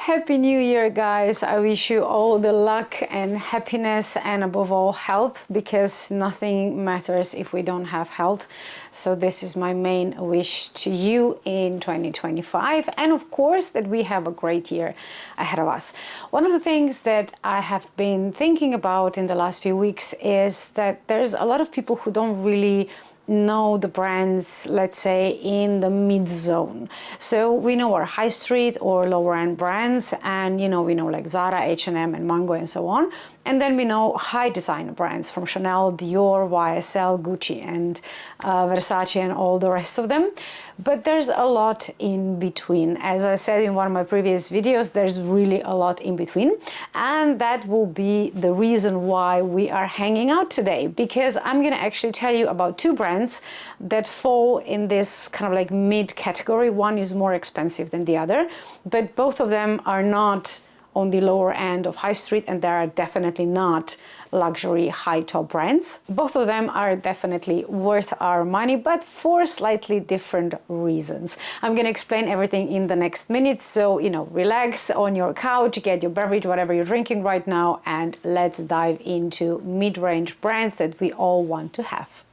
Happy New Year, guys. I wish you all the luck and happiness and above all health, because nothing matters if we don't have health. So this is my main wish to you in 2025, and of course that we have a great year ahead of us. One of the things that I have been thinking about in the last few weeks is that there's a lot of people who don't really know the brands, let's say, in the mid zone. So we know our high street or lower end brands, and we know like Zara, H&M and Mango and so on. And then we know high designer brands from Chanel, Dior, YSL, Gucci and Versace and all the rest of them. But there's a lot in between. As I said in one of my previous videos, there's really a lot in between. And that will be the reason why we are hanging out today, because I'm gonna actually tell you about two brands that fall in this kind of like mid category. One is more expensive than the other, but both of them are not on the lower end of high street, and they are definitely not luxury high top brands. Both of them are definitely worth our money, but for slightly different reasons. I'm gonna explain everything in the next minute, so relax on your couch, get your beverage, whatever you're drinking right now, and let's dive into mid-range brands that we all want to have.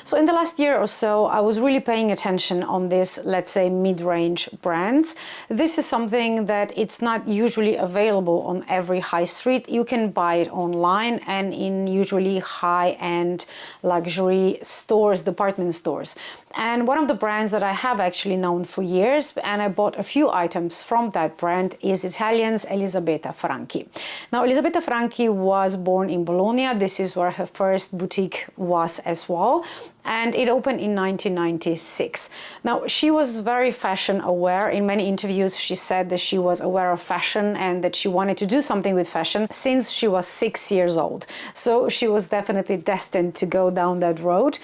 So in the last year or so, I was really paying attention on this, let's say, mid-range brands. This is something that it's not usually available on every high street. You can buy it online and in usually high-end luxury stores, department stores. And one of the brands that I have actually known for years, and I bought a few items from that brand, is Italian's Elisabeta Franchi. Now, Elisabeta Franchi was born in Bologna. This is where her first boutique was as well. And it opened in 1996. Now, she was very fashion aware. In many interviews, she said that she was aware of fashion and that she wanted to do something with fashion since she was 6 years old. So she was definitely destined to go down that road.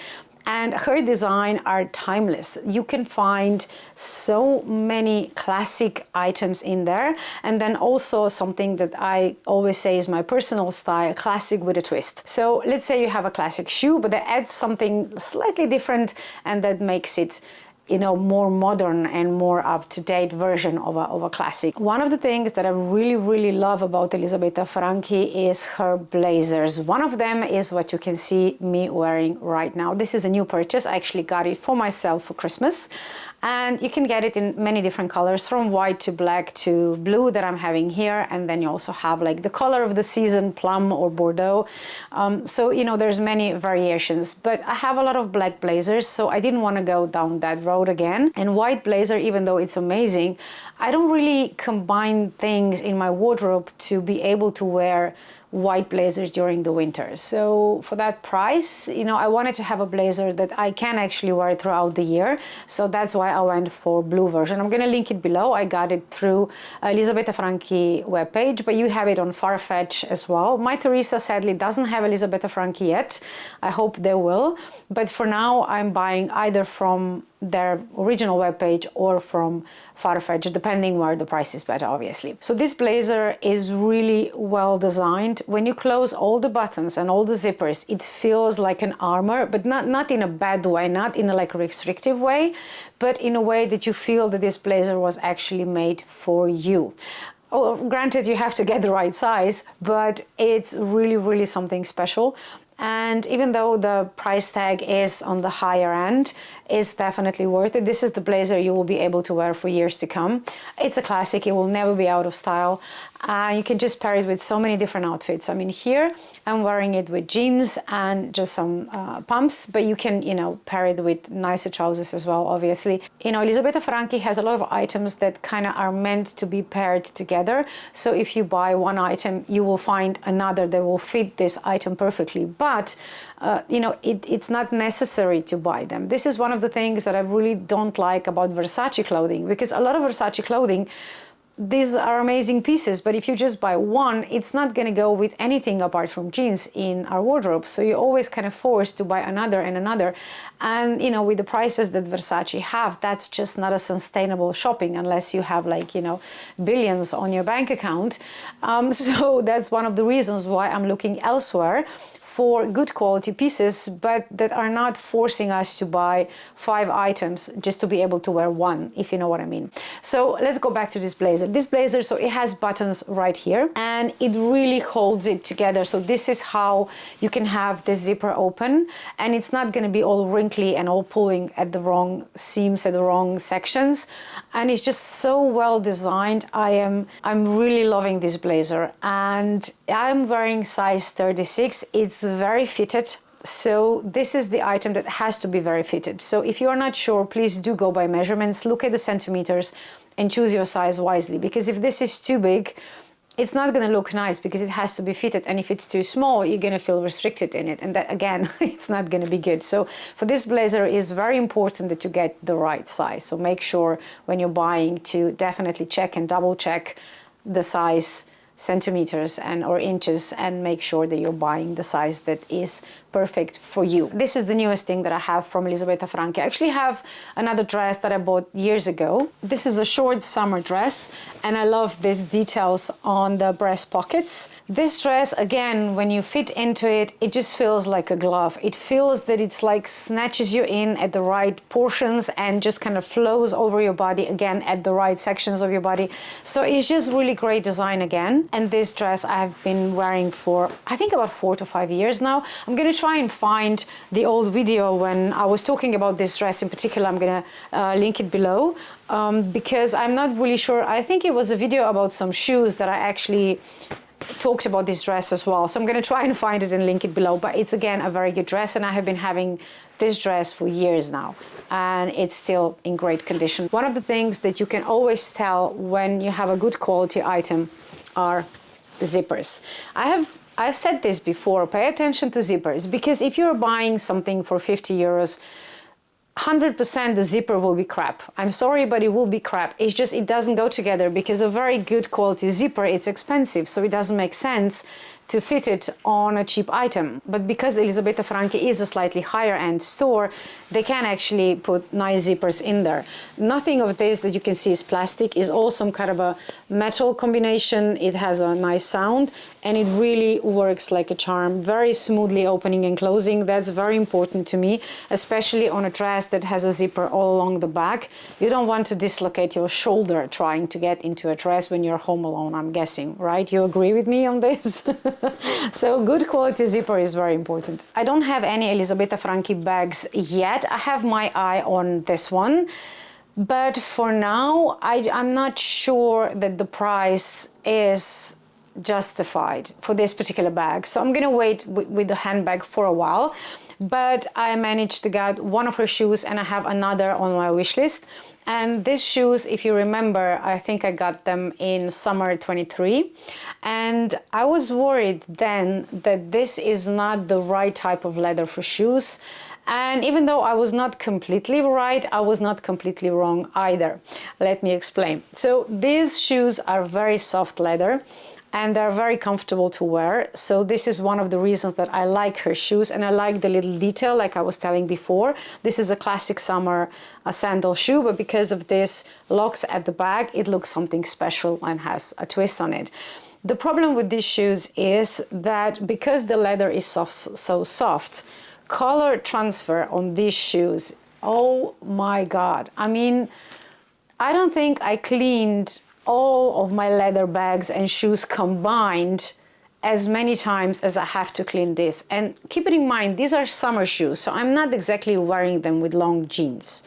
And her design are timeless. You can find so many classic items in there. And then also something that I always say is my personal style, classic with a twist. So let's say you have a classic shoe, but they add something slightly different, and that makes it more modern and more up-to-date version of a classic. One of the things that I really love about Elisabeta Franchi is her blazers. One of them is what you can see me wearing right now. This is a new purchase. I actually got it for myself for Christmas. And you can get it in many different colors, from white to black to blue that I'm having here. And then you also have like the color of the season, plum or Bordeaux. So there's many variations, but I have a lot of black blazers, so I didn't want to go down that road again. And white blazer, even though it's amazing, I don't really combine things in my wardrobe to be able to wear white blazers during the winter. So for that price, I wanted to have a blazer that I can actually wear throughout the year. So that's why I went for blue version. I'm gonna link it below. I got it through Elisabeta Franchi webpage, but you have it on Farfetch as well. My Teresa sadly doesn't have Elisabeta Franchi yet. I hope they will. But for now, I'm buying either from their original webpage or from Farfetch, depending where the price is better, obviously. So this blazer is really well designed. When you close all the buttons and all the zippers, it feels like an armor, but not in a bad way, not in a like restrictive way, but in a way that you feel that this blazer was actually made for you. Oh, granted, you have to get the right size, but it's really something special. And even though the price tag is on the higher end, it's definitely worth it. This is the blazer you will be able to wear for years to come. It's a classic, it will never be out of style. You can just pair it with so many different outfits. I mean, here I'm wearing it with jeans and just some pumps, but you can, pair it with nicer trousers as well, obviously. Elisabeta Franchi has a lot of items that kind of are meant to be paired together. So if you buy one item, you will find another that will fit this item perfectly. But, it's not necessary to buy them. This is one of the things that I really don't like about Versace clothing, because a lot of Versace clothing, these are amazing pieces, but if you just buy one, it's not going to go with anything apart from jeans in our wardrobe. So you're always kind of forced to buy another and another. And, with the prices that Versace have, that's just not a sustainable shopping unless you have billions on your bank account. So that's one of the reasons why I'm looking elsewhere for good quality pieces, but that are not forcing us to buy 5 items just to be able to wear one, if you know what I mean. So let's go back to this blazer. This blazer, so it has buttons right here and it really holds it together. So this is how you can have the zipper open and it's not going to be all wrinkly and all pulling at the wrong seams, at the wrong sections. And it's just so well designed. I'm really loving this blazer and I'm wearing size 36. It's very fitted. So this is the item that has to be very fitted. So if you are not sure, please do go by measurements, look at the centimeters and choose your size wisely. Because if this is too big, it's not going to look nice because it has to be fitted. And if it's too small, you're going to feel restricted in it. And that, again, it's not going to be good. So for this blazer, it's very important that you get the right size. So make sure when you're buying to definitely check and double check the size, centimeters and or inches, and make sure that you're buying the size that is perfect for you. This is the newest thing that I have from Elisabeta Franchi. I actually have another dress that I bought years ago. This is a short summer dress and I love these details on the breast pockets. This dress, again, when you fit into it, it just feels like a glove. It feels that it's like snatches you in at the right portions and just kind of flows over your body again at the right sections of your body. So it's just really great design again. And this dress I have been wearing for, I think, about 4 to 5 years now. I'm going to try and find the old video when I was talking about this dress in particular. I'm going to link it below because I'm not really sure. I think it was a video about some shoes that I actually talked about this dress as well. So I'm going to try and find it and link it below. But it's, again, a very good dress and I have been having this dress for years now and it's still in great condition. One of the things that you can always tell when you have a good quality item are zippers. I've said this before, pay attention to zippers, because if you're buying something for 50 euros, 100% the zipper will be crap. I'm sorry, but it will be crap. It's just, it doesn't go together because a very good quality zipper, it's expensive, so it doesn't make sense to fit it on a cheap item. But because Elisabeta Franchi is a slightly higher end store, they can actually put nice zippers in there. Nothing of this that you can see is plastic, is all some kind of a metal combination. It has a nice sound and it really works like a charm, very smoothly opening and closing. That's very important to me, especially on a dress that has a zipper all along the back. You don't want to dislocate your shoulder trying to get into a dress when you're home alone, I'm guessing, right? You agree with me on this? So good quality zipper is very important. I don't have any Elisabeta Franchi bags yet. I have my eye on this one, but for now I'm not sure that the price is justified for this particular bag. So I'm gonna wait with the handbag for a while. But I managed to get one of her shoes and I have another on my wish list. And these shoes, if you remember, I think I got them in summer 23. And I was worried then that this is not the right type of leather for shoes. And even though I was not completely right, I was not completely wrong either. Let me explain. So these shoes are very soft leather and they're very comfortable to wear. So this is one of the reasons that I like her shoes, and I like the little detail like I was telling before. This is a classic summer sandal shoe, but because of this locks at the back, it looks something special and has a twist on it. The problem with these shoes is that because the leather is so soft, color transfer on these shoes, oh my God. I mean, I don't think I cleaned all of my leather bags and shoes combined as many times as I have to clean this. And keep it in mind, these are summer shoes, so I'm not exactly wearing them with long jeans.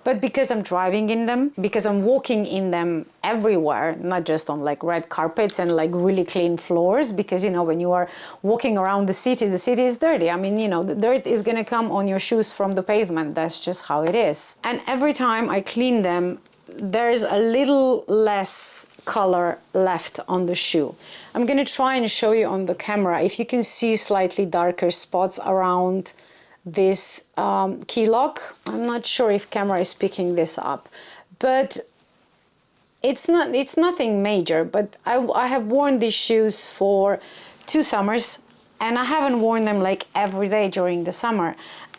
But because I'm driving in them, because I'm walking in them everywhere, not just on like red carpets and like really clean floors, because, you know, when you are walking around the city is dirty. I mean, you know, the dirt is gonna come on your shoes from the pavement. That's just how it is. And every time I clean them, there's a little less color left on the shoe. I'm gonna try and show you on the camera if you can see slightly darker spots around this key lock. I'm not sure if camera is picking this up, but it's nothing major. But I have worn these shoes for 2 summers and I haven't worn them like every day during the summer.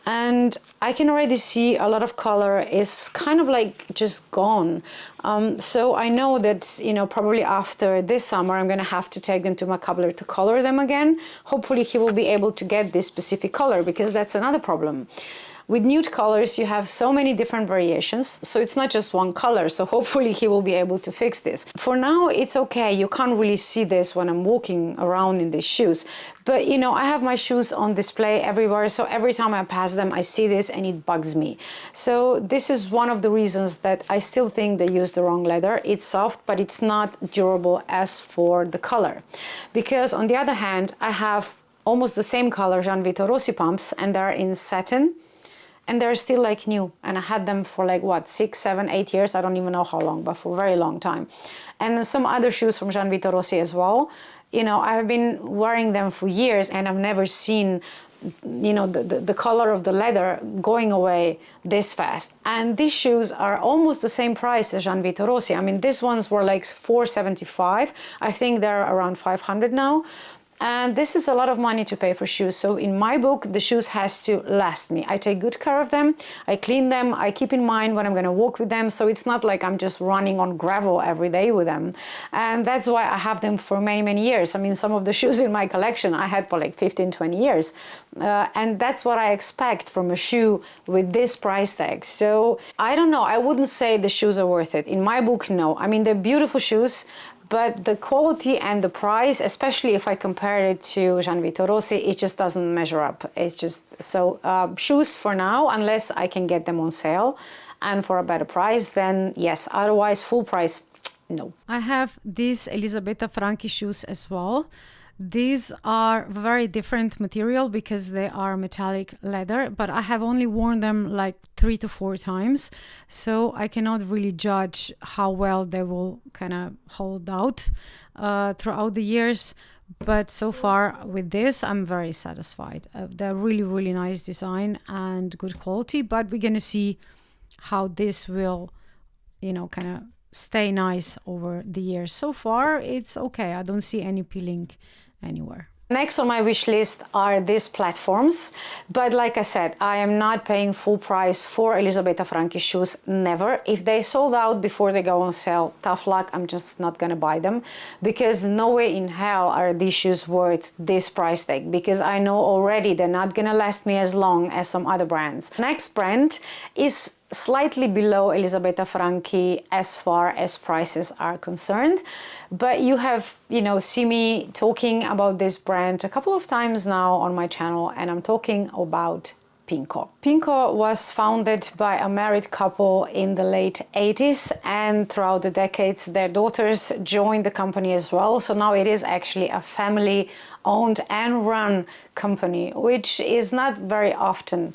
And I can already see a lot of color is kind of like just gone. So I know that, you know, probably after this summer, I'm gonna have to take them to my cobbler to color them again. Hopefully he will be able to get this specific color, because that's another problem. With nude colors, you have so many different variations, so it's not just one color, so hopefully he will be able to fix this. For now, it's okay. You can't really see this when I'm walking around in these shoes. But, you know, I have my shoes on display everywhere, so every time I pass them, I see this and it bugs me. So this is one of the reasons that I still think they use the wrong leather. It's soft, but it's not durable as for the color. Because on the other hand, I have almost the same color Gianvito Rossi pumps, and they're in satin. And they're still like new, and I had them for like what, 6, 7, 8 years, I don't even know how long, but for a very long time. And some other shoes from Gianvito Rossi as well, you know, I've been wearing them for years and I've never seen, you know, the color of the leather going away this fast. And these shoes are almost the same price as Gianvito Rossi. I mean, these ones were like $475. I think they're around 500 now. And this is a lot of money to pay for shoes. So in my book, the shoes has to last me. I take good care of them. I clean them. I keep in mind when I'm going to walk with them. So it's not like I'm just running on gravel every day with them. And that's why I have them for many, many years. I mean, some of the shoes in my collection I had for like 15, 20 years. And that's what I expect from a shoe with this price tag. So I don't know. I wouldn't say the shoes are worth it. In my book, no. I mean, they're beautiful shoes. But the quality and the price, especially if I compare it to Gianvito Rossi, it just doesn't measure up. It's just so shoes for now, unless I can get them on sale and for a better price, then yes. Otherwise, full price, no. I have these Elisabeta Franchi shoes as well. These are very different material because they are metallic leather, but I have only worn them like 3 to 4 times, so I cannot really judge how well they will kind of hold out throughout the years. But so far with this, I'm very satisfied. They're really, really nice design and good quality, but we're gonna see how this will, you know, kind of stay nice over the years. So far, it's okay. I don't see any peeling anywhere. Next on my wish list are these platforms, but like I said, I am not paying full price for Elisabeta Franchi shoes, never. If they sold out before they go on sale, tough luck, I'm just not gonna buy them, because no way in hell are these shoes worth this price tag, because I know already they're not gonna last me as long as some other brands. Next brand is slightly below Elisabeta Franchi as far as prices are concerned, but you have, you know, see me talking about this brand a couple of times now on my channel, and I'm talking about Pinko. Pinko was founded by a married couple in the late 80s, and throughout the decades their daughters joined the company as well. So now it is actually a family owned and run company, which is not very often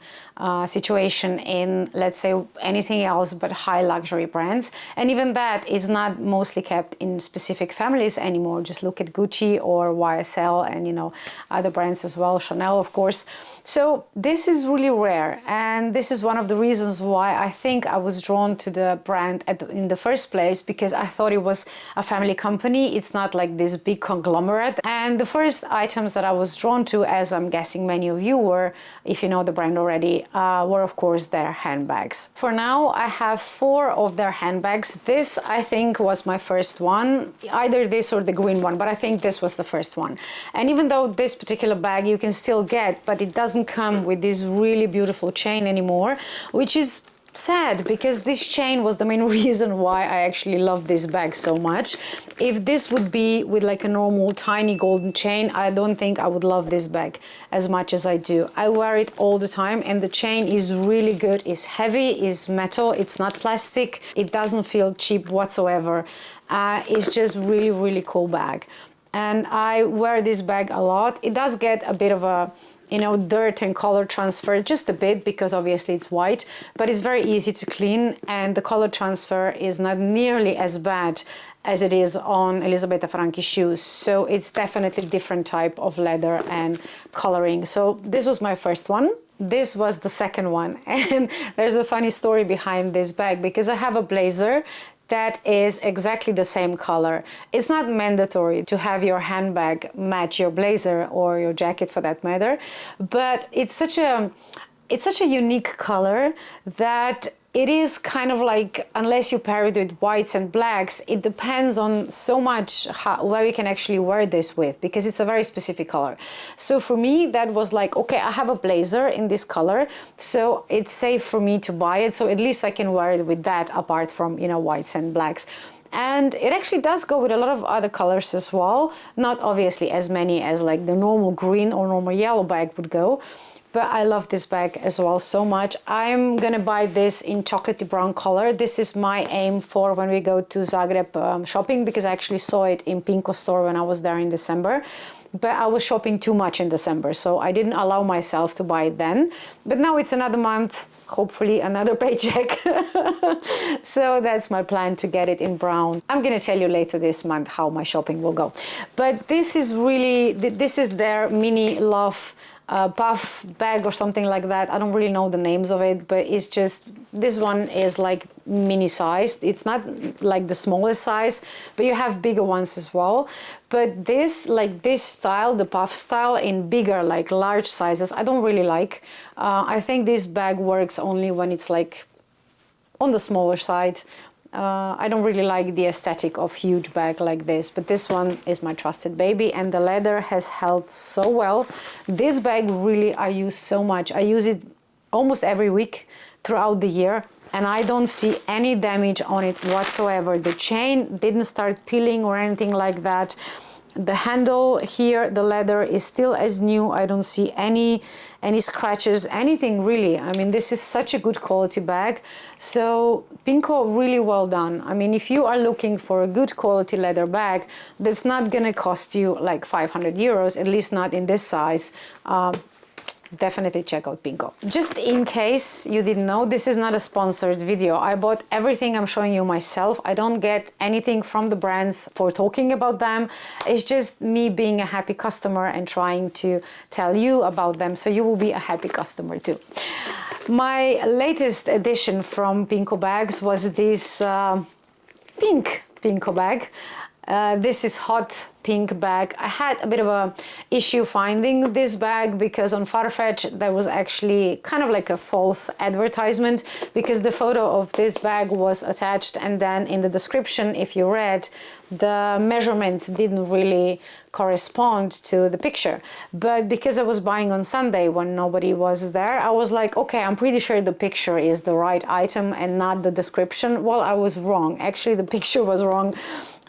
situation in, let's say, anything else but high luxury brands. And even that is not mostly kept in specific families anymore. Just look at Gucci or YSL and, you know, other brands as well, Chanel, of course. So this is really rare, and this is one of the reasons why I think I was drawn to the brand in the first place, because I thought it was a family company. It's not like this big conglomerate. And the first items that I was drawn to, as I'm guessing many of you were, if you know the brand already, were of course their handbags. For now, I have 4 of their handbags. This, I think, was my first one, either this or the green one, but I think this was the first one. And even though this particular bag you can still get, but it doesn't come with this really beautiful chain anymore, which is sad, because this chain was the main reason why I actually love this bag so much. If this would be with like a normal tiny golden chain, I don't think I would love this bag as much as I do. I wear it all the time, and the chain is really good. It's heavy, it's metal, it's not plastic, it doesn't feel cheap whatsoever. It's just really, really cool bag. And I wear this bag a lot. It does get a bit of a, you know, dirt and color transfer, just a bit, because obviously it's white, but it's very easy to clean, and the color transfer is not nearly as bad as it is on Elisabeta Franchi shoes. So it's definitely different type of leather and coloring. So this was my first one. This was the second one. And there's a funny story behind this bag, because I have a blazer that is exactly the same color. It's not mandatory to have your handbag match your blazer or your jacket for that matter, but it's such a it's such a unique color that it is kind of like, unless you pair it with whites and blacks, it depends on so much where you can actually wear this with, because it's a very specific color. So for me, that was like, okay, I have a blazer in this color, so it's safe for me to buy it. So at least I can wear it with that, apart from, you know, whites and blacks. And it actually does go with a lot of other colors as well. Not obviously as many as like the normal green or normal yellow bag would go. But I love this bag as well so much. I'm gonna buy this in chocolatey brown color. This is my aim for when we go to Zagreb shopping, because I actually saw it in Pinko store when I was there in December. But I was shopping too much in December, so I didn't allow myself to buy it then. But now it's another month, hopefully another paycheck. So that's my plan, to get it in brown. I'm gonna tell you later this month how my shopping will go. But this is really, this is their mini love puff bag or something like that. I don't really know the names of it, but it's just, this one is like mini sized. It's not like the smallest size, but you have bigger ones as well. But this, like this style, the puff style in bigger, like large sizes, I don't really like. I think this bag works only when it's like on the smaller side. I don't really like the aesthetic of huge bag like this, but this one is my trusted baby, and the leather has held so well. This bag really I use so much. I use it almost every week throughout the year, and I don't see any damage on it whatsoever. The chain didn't start peeling or anything like that. The handle here, the leather is still as new. I don't see any scratches, anything really. I mean, this is such a good quality bag. So Pinko, really well done. I mean, if you are looking for a good quality leather bag that's not gonna cost you like 500 euros, at least not in this size, definitely check out Pinko. Just in case you didn't know, this is not a sponsored video. I bought everything I'm showing you myself. I don't get anything from the brands for talking about them. It's just me being a happy customer and trying to tell you about them, so you will be a happy customer too. My latest addition from Pinko bags was this pink Pinko bag. This is hot pink bag. I had a bit of a issue finding this bag because on Farfetch there was actually kind of like a false advertisement, because the photo of this bag was attached, and then in the description, if you read, the measurements didn't really correspond to the picture. But because I was buying on Sunday when nobody was there, I was like, okay, I'm pretty sure the picture is the right item and not the description. Well, I was wrong. Actually, the picture was wrong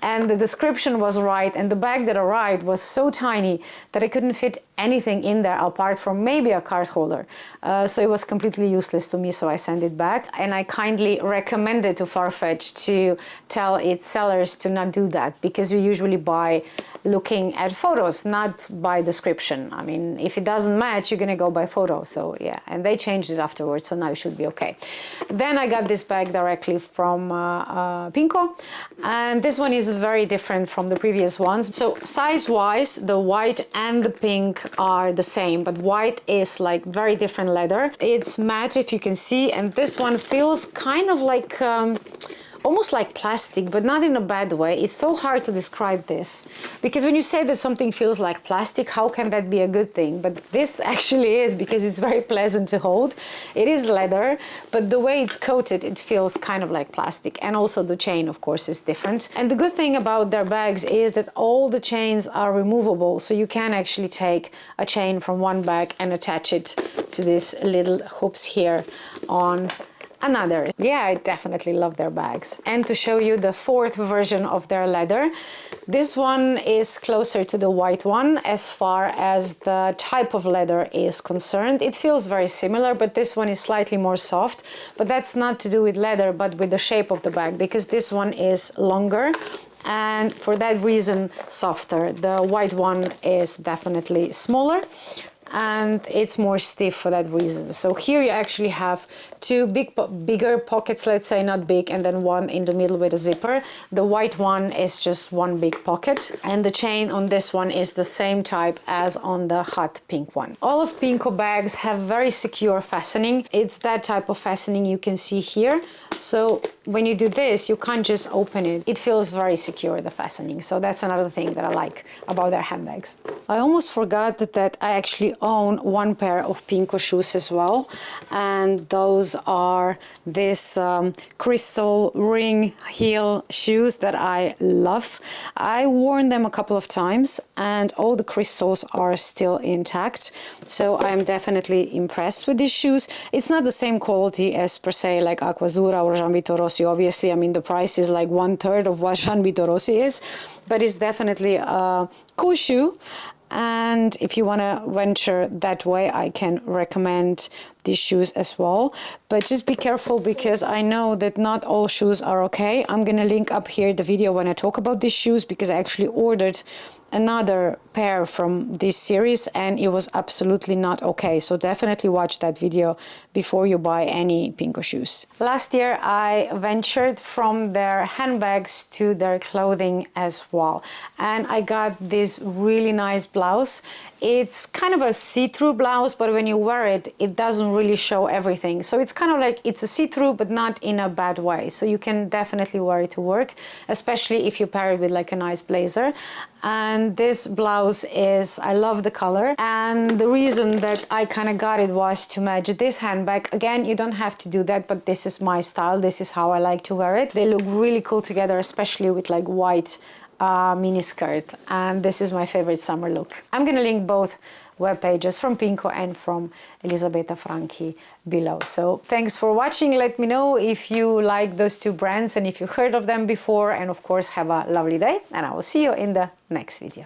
and the description was right, and the bag that arrived was so tiny that I couldn't fit anything in there apart from maybe a card holder. So it was completely useless to me, so I sent it back, and I kindly recommended to Farfetch to tell its sellers to not do that, because you usually buy looking at photos, not by description. I mean, if it doesn't match, you're gonna go by photo. So yeah, and they changed it afterwards, so now it should be okay. Then I got this bag directly from Pinko, and this one is very different from the previous ones. So size-wise, the white and the pink are the same, but white is like very different leather. It's matte, if you can see, and this one feels kind of like almost like plastic, but not in a bad way. It's so hard to describe this, because when you say that something feels like plastic, how can that be a good thing? But this actually is, because it's very pleasant to hold. It is leather, but the way it's coated, it feels kind of like plastic. And also the chain, of course, is different. And the good thing about their bags is that all the chains are removable, so you can actually take a chain from one bag and attach it to these little hoops here on another. Yeah, I definitely love their bags. And to show you the fourth version of their leather, this one is closer to the white one as far as the type of leather is concerned. It feels very similar, but this one is slightly more soft. But that's not to do with leather, but with the shape of the bag, because this one is longer and for that reason softer. The white one is definitely smaller, and it's more stiff for that reason. So here you actually have two bigger pockets, let's say, not big, and then one in the middle with a zipper. The white one is just one big pocket, and the chain on this one is the same type as on the hot pink one. All of Pinko bags have very secure fastening. It's that type of fastening you can see here. So when you do this, you can't just open it. It feels very secure, the fastening. So that's another thing that I like about their handbags. I almost forgot that I actually own one pair of Pinko shoes as well. And those are this crystal ring heel shoes that I love. I worn them a couple of times and all the crystals are still intact. So I'm definitely impressed with these shoes. It's not the same quality as per se like Aquazzura or Jean Vito Rossi. Obviously, I mean, the price is like 1/3 of what Jean Vito Rossi is, but it's definitely a cool shoe. And if you want to venture that way, I can recommend these shoes as well. But just be careful because I know that not all shoes are okay. I'm going to link up here the video when I talk about these shoes because I actually ordered another pair from this series and it was absolutely not okay. So definitely watch that video before you buy any Pinko shoes. Last year I ventured from their handbags to their clothing as well. And I got this really nice blouse. It's kind of a see-through blouse, but when you wear it, it doesn't really show everything. So it's kind of like, it's a see-through, but not in a bad way. So you can definitely wear it to work, especially if you pair it with like a nice blazer. And this blouse is, I love the color. And the reason that I kind of got it was to match this handbag. Again, you don't have to do that, but this is my style. This is how I like to wear it. They look really cool together, especially with like white mini skirt, and this is my favorite summer look. I'm gonna link both web pages from Pinko and from Elisabeta Franchi below. So thanks for watching. Let me know if you like those two brands and if you heard of them before, and of course have a lovely day, and I will see you in the next video.